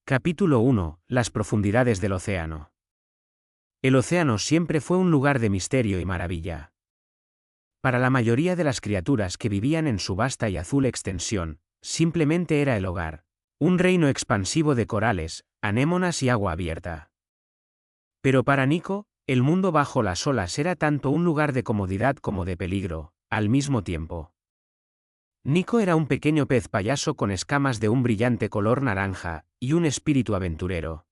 Capítulo 1. Las profundidades del océano. El océano siempre fue un lugar de misterio y maravilla. Para la mayoría de las criaturas que vivían en su vasta y azul extensión, simplemente era el hogar, un reino expansivo de corales, anémonas y agua abierta. Pero para Nico, el mundo bajo las olas era tanto un lugar de comodidad como de peligro, al mismo tiempo. Nico era un pequeño pez payaso con escamas de un brillante color naranja, y un espíritu aventurero.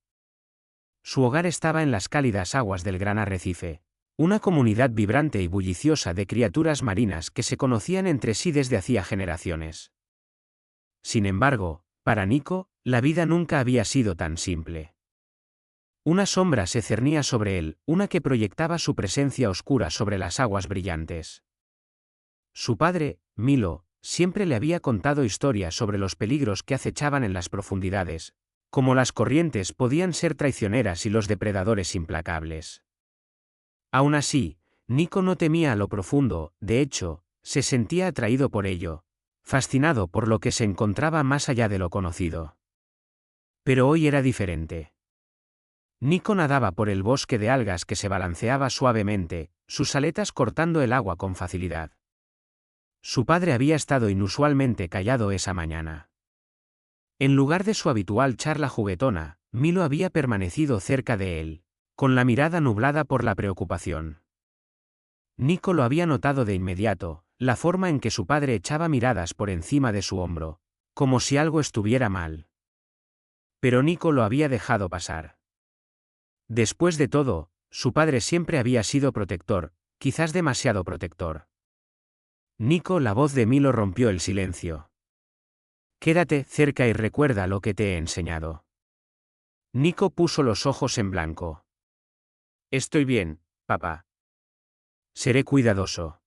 Su hogar estaba en las cálidas aguas del gran arrecife, una comunidad vibrante y bulliciosa de criaturas marinas que se conocían entre sí desde hacía generaciones. Sin embargo, para Nico, la vida nunca había sido tan simple. Una sombra se cernía sobre él, una que proyectaba su presencia oscura sobre las aguas brillantes. Su padre, Milo, siempre le había contado historias sobre los peligros que acechaban en las profundidades, como las corrientes podían ser traicioneras y los depredadores implacables. Aún así, Nico no temía a lo profundo, de hecho, se sentía atraído por ello, fascinado por lo que se encontraba más allá de lo conocido. Pero hoy era diferente. Nico nadaba por el bosque de algas que se balanceaba suavemente, sus aletas cortando el agua con facilidad. Su padre había estado inusualmente callado esa mañana. En lugar de su habitual charla juguetona, Milo había permanecido cerca de él, con la mirada nublada por la preocupación. Nico lo había notado de inmediato, la forma en que su padre echaba miradas por encima de su hombro, como si algo estuviera mal. Pero Nico lo había dejado pasar. Después de todo, su padre siempre había sido protector, quizás demasiado protector. Nico, la voz de Milo rompió el silencio. Quédate cerca y recuerda lo que te he enseñado. Nico puso los ojos en blanco. Estoy bien, papá. Seré cuidadoso.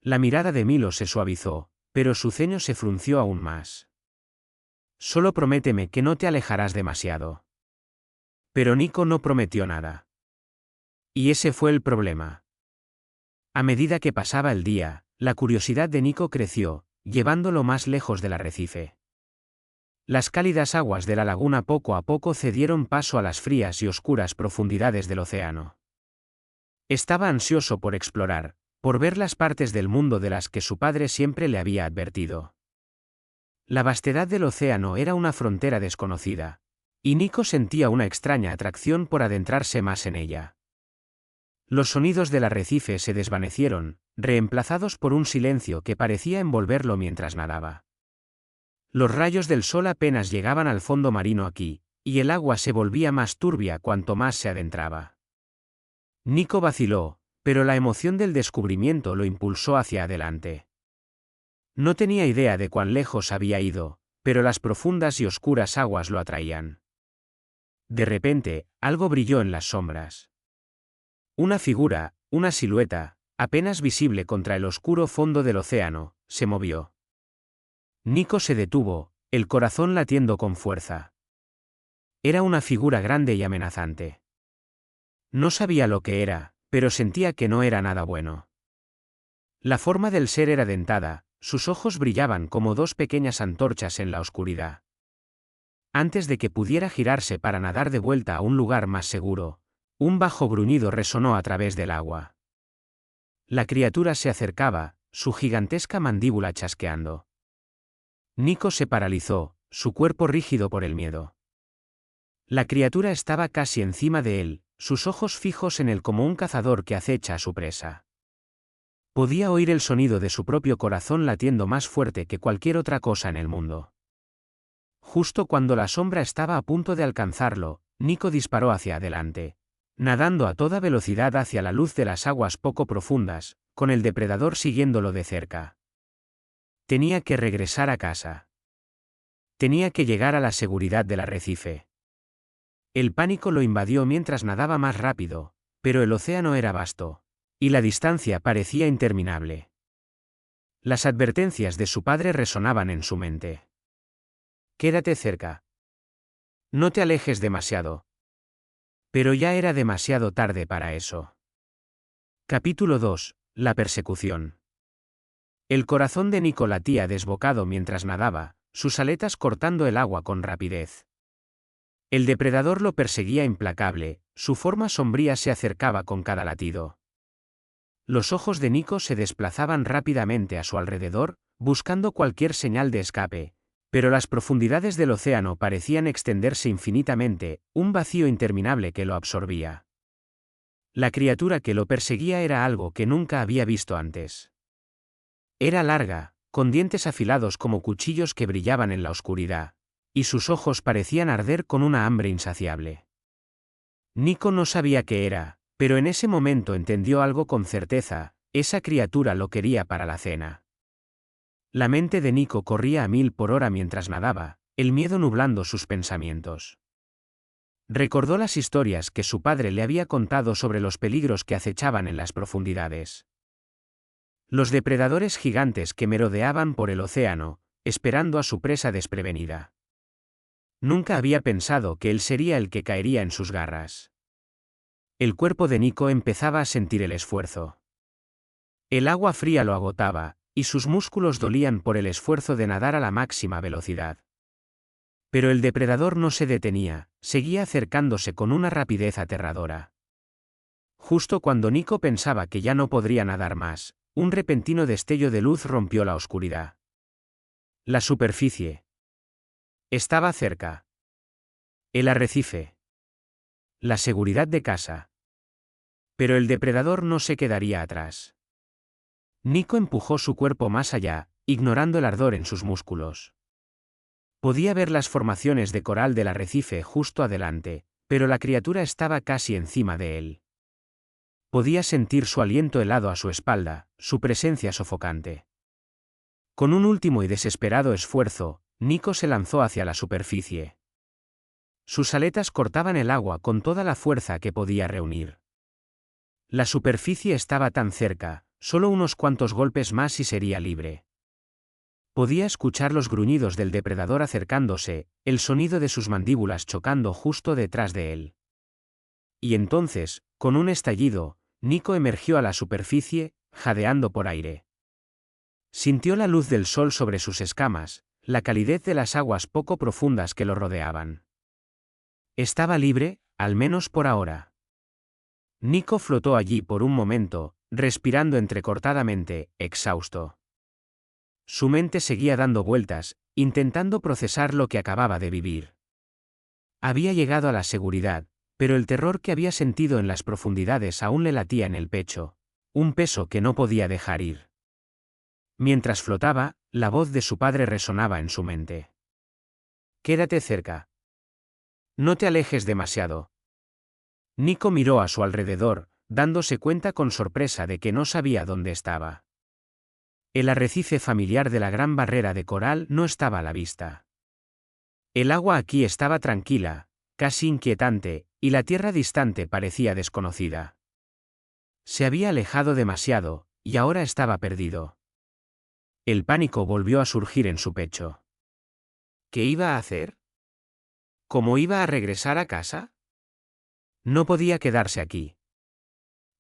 La mirada de Milo se suavizó, pero su ceño se frunció aún más. Solo prométeme que no te alejarás demasiado. Pero Nico no prometió nada. Y ese fue el problema. A medida que pasaba el día, la curiosidad de Nico creció, llevándolo más lejos del arrecife. Las cálidas aguas de la laguna poco a poco cedieron paso a las frías y oscuras profundidades del océano. Estaba ansioso por explorar, por ver las partes del mundo de las que su padre siempre le había advertido. La vastedad del océano era una frontera desconocida, y Nico sentía una extraña atracción por adentrarse más en ella. Los sonidos del arrecife se desvanecieron, reemplazados por un silencio que parecía envolverlo mientras nadaba. Los rayos del sol apenas llegaban al fondo marino aquí, y el agua se volvía más turbia cuanto más se adentraba. Nico vaciló, pero la emoción del descubrimiento lo impulsó hacia adelante. No tenía idea de cuán lejos había ido, pero las profundas y oscuras aguas lo atraían. De repente, algo brilló en las sombras. Una figura, una silueta, apenas visible contra el oscuro fondo del océano, se movió. Nico se detuvo, el corazón latiendo con fuerza. Era una figura grande y amenazante. No sabía lo que era, pero sentía que no era nada bueno. La forma del ser era dentada, sus ojos brillaban como dos pequeñas antorchas en la oscuridad. Antes de que pudiera girarse para nadar de vuelta a un lugar más seguro, un bajo gruñido resonó a través del agua. La criatura se acercaba, su gigantesca mandíbula chasqueando. Nico se paralizó, su cuerpo rígido por el miedo. La criatura estaba casi encima de él, sus ojos fijos en él como un cazador que acecha a su presa. Podía oír el sonido de su propio corazón latiendo más fuerte que cualquier otra cosa en el mundo. Justo cuando la sombra estaba a punto de alcanzarlo, Nico disparó hacia adelante, nadando a toda velocidad hacia la luz de las aguas poco profundas, con el depredador siguiéndolo de cerca. Tenía que regresar a casa. Tenía que llegar a la seguridad del arrecife. El pánico lo invadió mientras nadaba más rápido, pero el océano era vasto, y la distancia parecía interminable. Las advertencias de su padre resonaban en su mente. Quédate cerca. No te alejes demasiado. Pero ya era demasiado tarde para eso. Capítulo 2. La persecución. El corazón de Nico latía desbocado mientras nadaba, sus aletas cortando el agua con rapidez. El depredador lo perseguía implacable, su forma sombría se acercaba con cada latido. Los ojos de Nico se desplazaban rápidamente a su alrededor, buscando cualquier señal de escape, pero las profundidades del océano parecían extenderse infinitamente, un vacío interminable que lo absorbía. La criatura que lo perseguía era algo que nunca había visto antes. Era larga, con dientes afilados como cuchillos que brillaban en la oscuridad, y sus ojos parecían arder con una hambre insaciable. Nico no sabía qué era, pero en ese momento entendió algo con certeza: esa criatura lo quería para la cena. La mente de Nico corría a 1000 por hora mientras nadaba, el miedo nublando sus pensamientos. Recordó las historias que su padre le había contado sobre los peligros que acechaban en las profundidades. Los depredadores gigantes que merodeaban por el océano, esperando a su presa desprevenida. Nunca había pensado que él sería el que caería en sus garras. El cuerpo de Nico empezaba a sentir el esfuerzo. El agua fría lo agotaba, y sus músculos dolían por el esfuerzo de nadar a la máxima velocidad. Pero el depredador no se detenía, seguía acercándose con una rapidez aterradora. Justo cuando Nico pensaba que ya no podría nadar más, un repentino destello de luz rompió la oscuridad. La superficie. Estaba cerca. El arrecife. La seguridad de casa. Pero el depredador no se quedaría atrás. Nico empujó su cuerpo más allá, ignorando el ardor en sus músculos. Podía ver las formaciones de coral del arrecife justo adelante, pero la criatura estaba casi encima de él. Podía sentir su aliento helado a su espalda, su presencia sofocante. Con un último y desesperado esfuerzo, Nico se lanzó hacia la superficie. Sus aletas cortaban el agua con toda la fuerza que podía reunir. La superficie estaba tan cerca, solo unos cuantos golpes más y sería libre. Podía escuchar los gruñidos del depredador acercándose, el sonido de sus mandíbulas chocando justo detrás de él. Y entonces, con un estallido, Nico emergió a la superficie, jadeando por aire. Sintió la luz del sol sobre sus escamas, la calidez de las aguas poco profundas que lo rodeaban. Estaba libre, al menos por ahora. Nico flotó allí por un momento, respirando entrecortadamente, exhausto. Su mente seguía dando vueltas, intentando procesar lo que acababa de vivir. Había llegado a la seguridad, pero el terror que había sentido en las profundidades aún le latía en el pecho, un peso que no podía dejar ir. Mientras flotaba, la voz de su padre resonaba en su mente. «Quédate cerca. No te alejes demasiado». Nico miró a su alrededor, dándose cuenta con sorpresa de que no sabía dónde estaba. El arrecife familiar de la gran barrera de coral no estaba a la vista. El agua aquí estaba tranquila, casi inquietante, y la tierra distante parecía desconocida. Se había alejado demasiado, y ahora estaba perdido. El pánico volvió a surgir en su pecho. ¿Qué iba a hacer? ¿Cómo iba a regresar a casa? No podía quedarse aquí.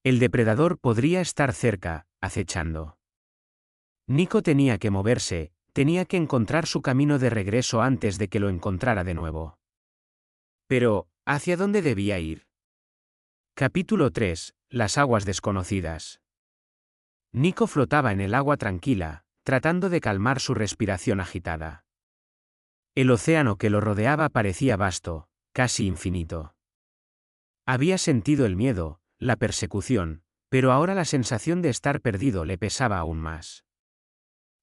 El depredador podría estar cerca, acechando. Nico tenía que moverse, tenía que encontrar su camino de regreso antes de que lo encontrara de nuevo. Pero, ¿hacia dónde debía ir? Capítulo 3. Las aguas desconocidas. Nico flotaba en el agua tranquila, tratando de calmar su respiración agitada. El océano que lo rodeaba parecía vasto, casi infinito. Había sentido el miedo, la persecución, pero ahora la sensación de estar perdido le pesaba aún más.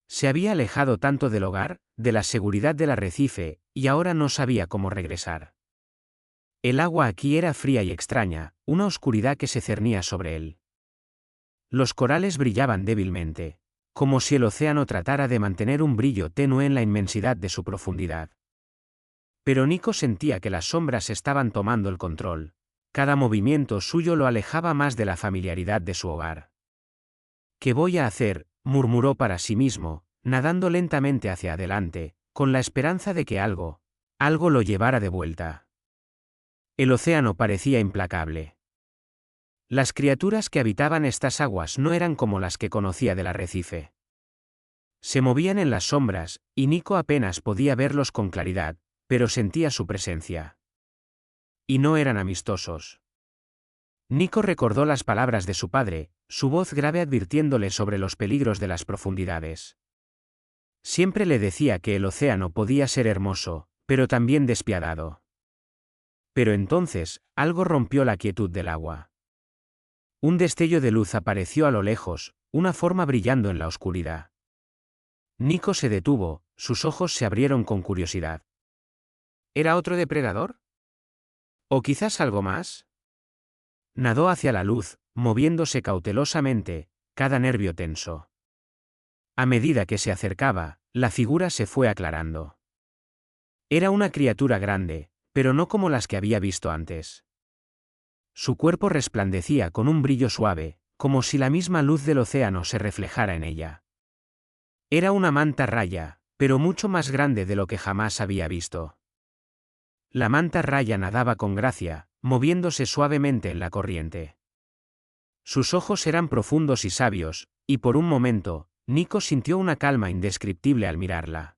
Se había alejado tanto del hogar, de la seguridad del arrecife, y ahora no sabía cómo regresar. El agua aquí era fría y extraña, una oscuridad que se cernía sobre él. Los corales brillaban débilmente, como si el océano tratara de mantener un brillo tenue en la inmensidad de su profundidad. Pero Nico sentía que las sombras estaban tomando el control. Cada movimiento suyo lo alejaba más de la familiaridad de su hogar. «¿Qué voy a hacer?», murmuró para sí mismo, nadando lentamente hacia adelante, con la esperanza de que algo lo llevara de vuelta. El océano parecía implacable. Las criaturas que habitaban estas aguas no eran como las que conocía del arrecife. Se movían en las sombras, y Nico apenas podía verlos con claridad, pero sentía su presencia. Y no eran amistosos. Nico recordó las palabras de su padre, su voz grave advirtiéndole sobre los peligros de las profundidades. Siempre le decía que el océano podía ser hermoso, pero también despiadado. Pero entonces, algo rompió la quietud del agua. Un destello de luz apareció a lo lejos, una forma brillando en la oscuridad. Nico se detuvo, sus ojos se abrieron con curiosidad. ¿Era otro depredador? ¿O quizás algo más? Nadó hacia la luz, moviéndose cautelosamente, cada nervio tenso. A medida que se acercaba, la figura se fue aclarando. Era una criatura grande, pero no como las que había visto antes. Su cuerpo resplandecía con un brillo suave, como si la misma luz del océano se reflejara en ella. Era una manta raya, pero mucho más grande de lo que jamás había visto. La manta raya nadaba con gracia, moviéndose suavemente en la corriente. Sus ojos eran profundos y sabios, y por un momento, Nico sintió una calma indescriptible al mirarla.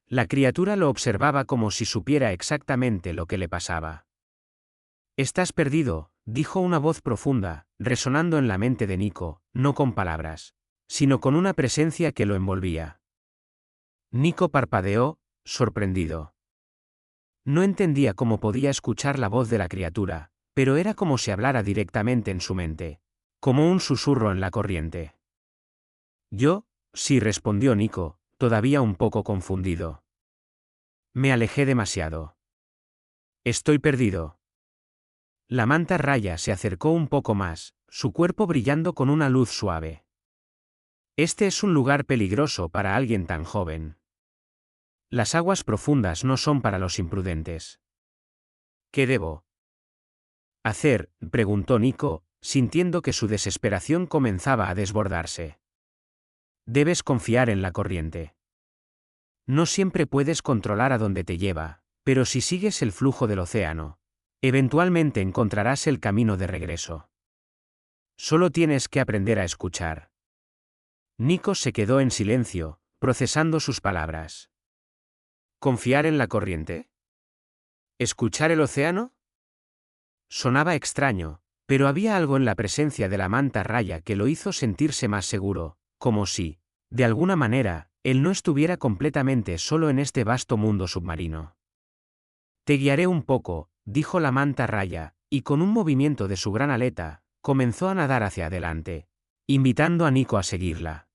La criatura lo observaba como si supiera exactamente lo que le pasaba. «Estás perdido», dijo una voz profunda, resonando en la mente de Nico, no con palabras, sino con una presencia que lo envolvía. Nico parpadeó, sorprendido. No entendía cómo podía escuchar la voz de la criatura, pero era como si hablara directamente en su mente, como un susurro en la corriente. «Yo, sí», respondió Nico, todavía un poco confundido. «Me alejé demasiado. Estoy perdido». La manta raya se acercó un poco más, su cuerpo brillando con una luz suave. «Este es un lugar peligroso para alguien tan joven. Las aguas profundas no son para los imprudentes». «¿Qué debo hacer?», preguntó Nico, sintiendo que su desesperación comenzaba a desbordarse. «Debes confiar en la corriente. No siempre puedes controlar a dónde te lleva, pero si sigues el flujo del océano, eventualmente encontrarás el camino de regreso. Solo tienes que aprender a escuchar». Nico se quedó en silencio, procesando sus palabras. ¿Confiar en la corriente? ¿Escuchar el océano? Sonaba extraño, pero había algo en la presencia de la manta raya que lo hizo sentirse más seguro, como si, de alguna manera, él no estuviera completamente solo en este vasto mundo submarino. «Te guiaré un poco», dijo la manta raya, y con un movimiento de su gran aleta, comenzó a nadar hacia adelante, invitando a Nico a seguirla.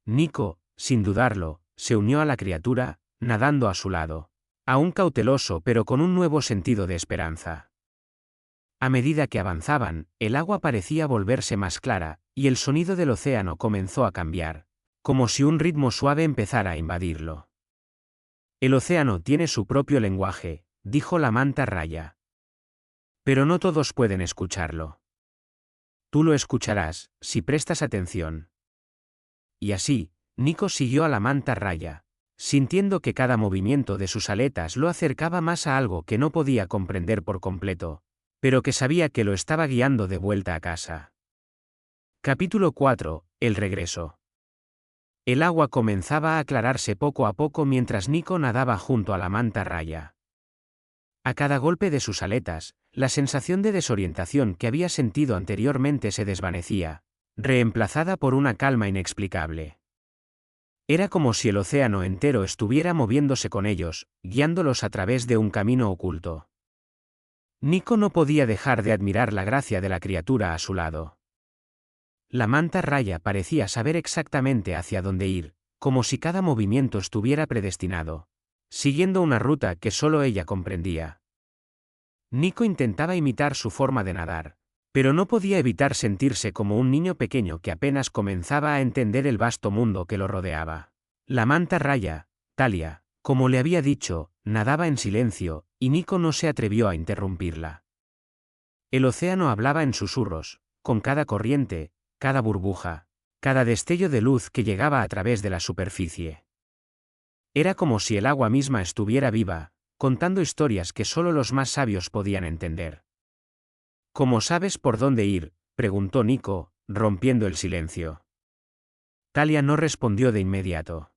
Nico, sin dudarlo, se unió a la criatura, nadando a su lado, aún cauteloso pero con un nuevo sentido de esperanza. A medida que avanzaban, el agua parecía volverse más clara, y el sonido del océano comenzó a cambiar, como si un ritmo suave empezara a invadirlo. «El océano tiene su propio lenguaje», dijo la manta raya. «Pero no todos pueden escucharlo. Tú lo escucharás, si prestas atención». Y así, Nico siguió a la manta raya, sintiendo que cada movimiento de sus aletas lo acercaba más a algo que no podía comprender por completo, pero que sabía que lo estaba guiando de vuelta a casa. Capítulo 4. El regreso. El agua comenzaba a aclararse poco a poco mientras Nico nadaba junto a la manta raya. A cada golpe de sus aletas, la sensación de desorientación que había sentido anteriormente se desvanecía, reemplazada por una calma inexplicable. Era como si el océano entero estuviera moviéndose con ellos, guiándolos a través de un camino oculto. Nico no podía dejar de admirar la gracia de la criatura a su lado. La manta raya parecía saber exactamente hacia dónde ir, como si cada movimiento estuviera predestinado, siguiendo una ruta que solo ella comprendía. Nico intentaba imitar su forma de nadar, pero no podía evitar sentirse como un niño pequeño que apenas comenzaba a entender el vasto mundo que lo rodeaba. La manta raya, Talia, como le había dicho, nadaba en silencio, y Nico no se atrevió a interrumpirla. El océano hablaba en susurros, con cada corriente, cada burbuja, cada destello de luz que llegaba a través de la superficie. Era como si el agua misma estuviera viva, contando historias que solo los más sabios podían entender. «¿Cómo sabes por dónde ir?», preguntó Nico, rompiendo el silencio. Talia no respondió de inmediato.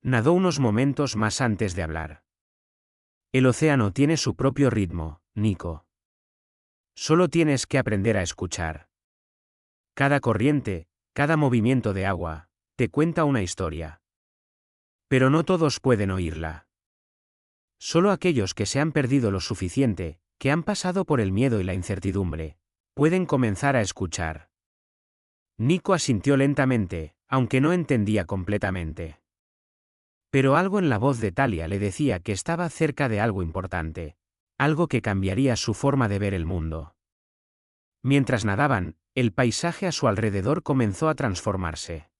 Nadó unos momentos más antes de hablar. El océano tiene su propio ritmo, Nico. Solo tienes que aprender a escuchar. Cada corriente, cada movimiento de agua, te cuenta una historia. Pero no todos pueden oírla. Solo aquellos que se han perdido lo suficiente, que han pasado por el miedo y la incertidumbre, pueden comenzar a escuchar. Nico asintió lentamente, aunque no entendía completamente. Pero algo en la voz de Talia le decía que estaba cerca de algo importante, algo que cambiaría su forma de ver el mundo. Mientras nadaban, el paisaje a su alrededor comenzó a transformarse.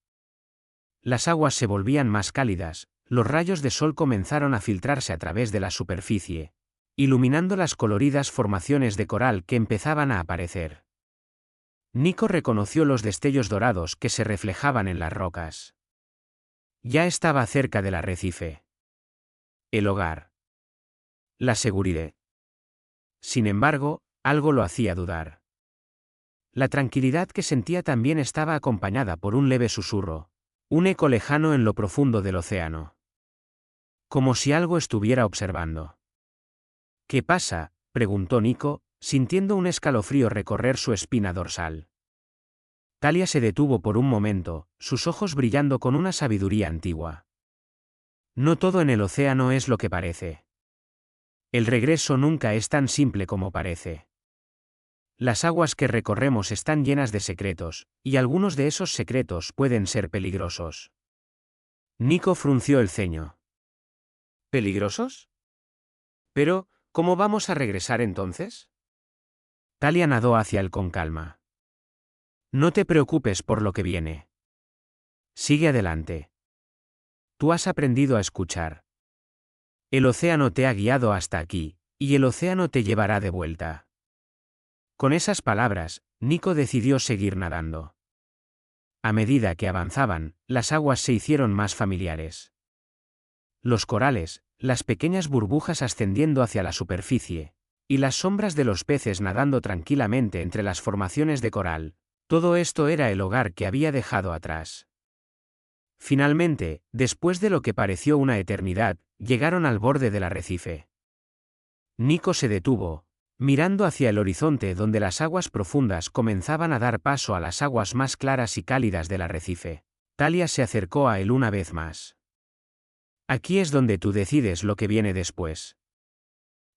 Las aguas se volvían más cálidas, los rayos de sol comenzaron a filtrarse a través de la superficie, iluminando las coloridas formaciones de coral que empezaban a aparecer. Nico reconoció los destellos dorados que se reflejaban en las rocas. Ya estaba cerca del arrecife. El hogar. La seguridad. Sin embargo, algo lo hacía dudar. La tranquilidad que sentía también estaba acompañada por un leve susurro, un eco lejano en lo profundo del océano. Como si algo estuviera observando. ¿Qué pasa?, preguntó Nico, sintiendo un escalofrío recorrer su espina dorsal. Talia se detuvo por un momento, sus ojos brillando con una sabiduría antigua. No todo en el océano es lo que parece. El regreso nunca es tan simple como parece. Las aguas que recorremos están llenas de secretos, y algunos de esos secretos pueden ser peligrosos. Nico frunció el ceño. ¿Peligrosos? Pero, ¿cómo vamos a regresar entonces? Talia nadó hacia él con calma. No te preocupes por lo que viene. Sigue adelante. Tú has aprendido a escuchar. El océano te ha guiado hasta aquí, y el océano te llevará de vuelta. Con esas palabras, Nico decidió seguir nadando. A medida que avanzaban, las aguas se hicieron más familiares. Los corales, las pequeñas burbujas ascendiendo hacia la superficie, y las sombras de los peces nadando tranquilamente entre las formaciones de coral, todo esto era el hogar que había dejado atrás. Finalmente, después de lo que pareció una eternidad, llegaron al borde del arrecife. Nico se detuvo, mirando hacia el horizonte donde las aguas profundas comenzaban a dar paso a las aguas más claras y cálidas del arrecife. Talia se acercó a él una vez más. Aquí es donde tú decides lo que viene después.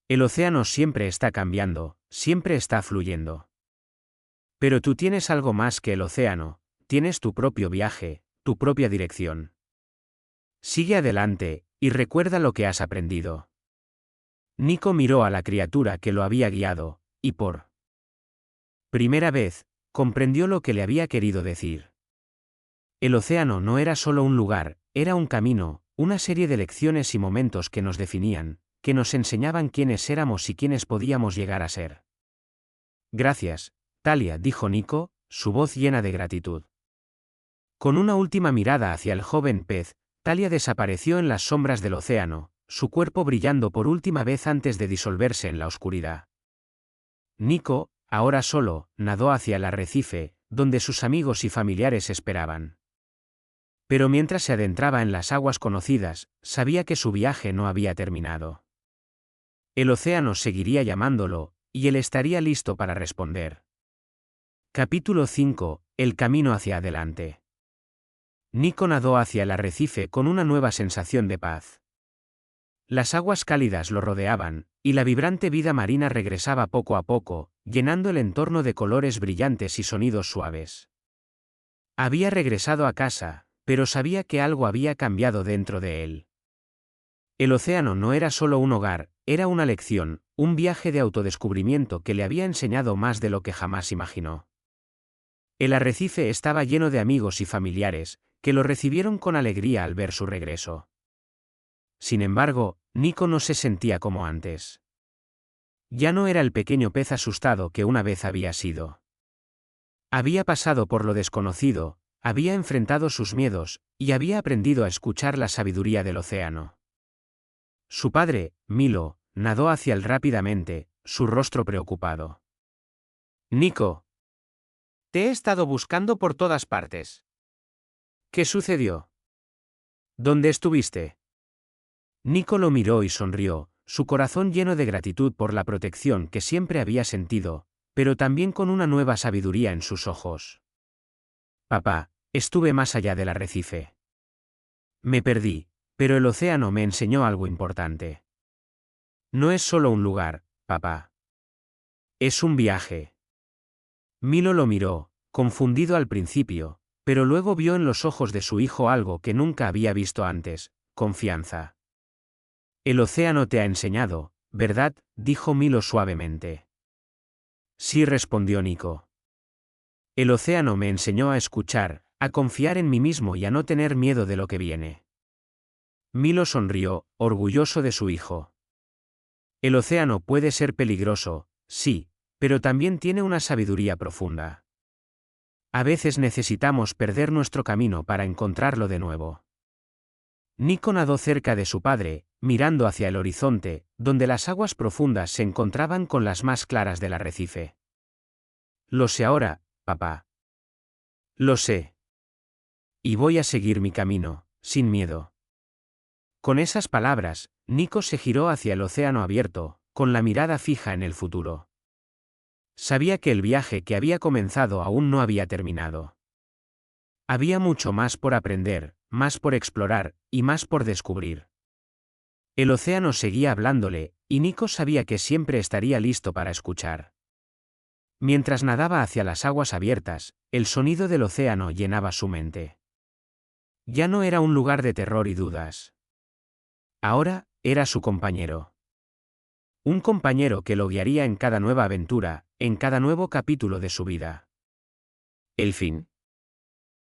El océano siempre está cambiando, siempre está fluyendo. Pero tú tienes algo más que el océano, tienes tu propio viaje, tu propia dirección. Sigue adelante, y recuerda lo que has aprendido. Nico miró a la criatura que lo había guiado, y por primera vez, comprendió lo que le había querido decir. El océano no era solo un lugar, era un camino, una serie de lecciones y momentos que nos definían, que nos enseñaban quiénes éramos y quiénes podíamos llegar a ser. Gracias, Talia, dijo Nico, su voz llena de gratitud. Con una última mirada hacia el joven pez, Talia desapareció en las sombras del océano, su cuerpo brillando por última vez antes de disolverse en la oscuridad. Nico, ahora solo, nadó hacia el arrecife, donde sus amigos y familiares esperaban. Pero mientras se adentraba en las aguas conocidas, sabía que su viaje no había terminado. El océano seguiría llamándolo, y él estaría listo para responder. Capítulo 5. El camino hacia adelante. Nico nadó hacia el arrecife con una nueva sensación de paz. Las aguas cálidas lo rodeaban, y la vibrante vida marina regresaba poco a poco, llenando el entorno de colores brillantes y sonidos suaves. Había regresado a casa, pero sabía que algo había cambiado dentro de él. El océano no era solo un hogar, era una lección, un viaje de autodescubrimiento que le había enseñado más de lo que jamás imaginó. El arrecife estaba lleno de amigos y familiares, que lo recibieron con alegría al ver su regreso. Sin embargo, Nico no se sentía como antes. Ya no era el pequeño pez asustado que una vez había sido. Había pasado por lo desconocido, había enfrentado sus miedos, y había aprendido a escuchar la sabiduría del océano. Su padre, Milo, nadó hacia él rápidamente, su rostro preocupado. Nico. Te he estado buscando por todas partes. ¿Qué sucedió? ¿Dónde estuviste? Nico lo miró y sonrió, su corazón lleno de gratitud por la protección que siempre había sentido, pero también con una nueva sabiduría en sus ojos. Papá, estuve más allá del arrecife. Me perdí, pero el océano me enseñó algo importante. No es solo un lugar, papá. Es un viaje. Milo lo miró, confundido al principio, pero luego vio en los ojos de su hijo algo que nunca había visto antes: confianza. El océano te ha enseñado, ¿verdad?, dijo Milo suavemente. Sí, respondió Nico. El océano me enseñó a escuchar, a confiar en mí mismo y a no tener miedo de lo que viene. Milo sonrió, orgulloso de su hijo. El océano puede ser peligroso, sí, pero también tiene una sabiduría profunda. A veces necesitamos perder nuestro camino para encontrarlo de nuevo. Nico nadó cerca de su padre, mirando hacia el horizonte, donde las aguas profundas se encontraban con las más claras del arrecife. Lo sé ahora, papá. Lo sé. Y voy a seguir mi camino, sin miedo. Con esas palabras, Nico se giró hacia el océano abierto, con la mirada fija en el futuro. Sabía que el viaje que había comenzado aún no había terminado. Había mucho más por aprender, más por explorar, y más por descubrir. El océano seguía hablándole, y Nico sabía que siempre estaría listo para escuchar. Mientras nadaba hacia las aguas abiertas, el sonido del océano llenaba su mente. Ya no era un lugar de terror y dudas. Ahora, era su compañero. Un compañero que lo guiaría en cada nueva aventura, en cada nuevo capítulo de su vida. El fin.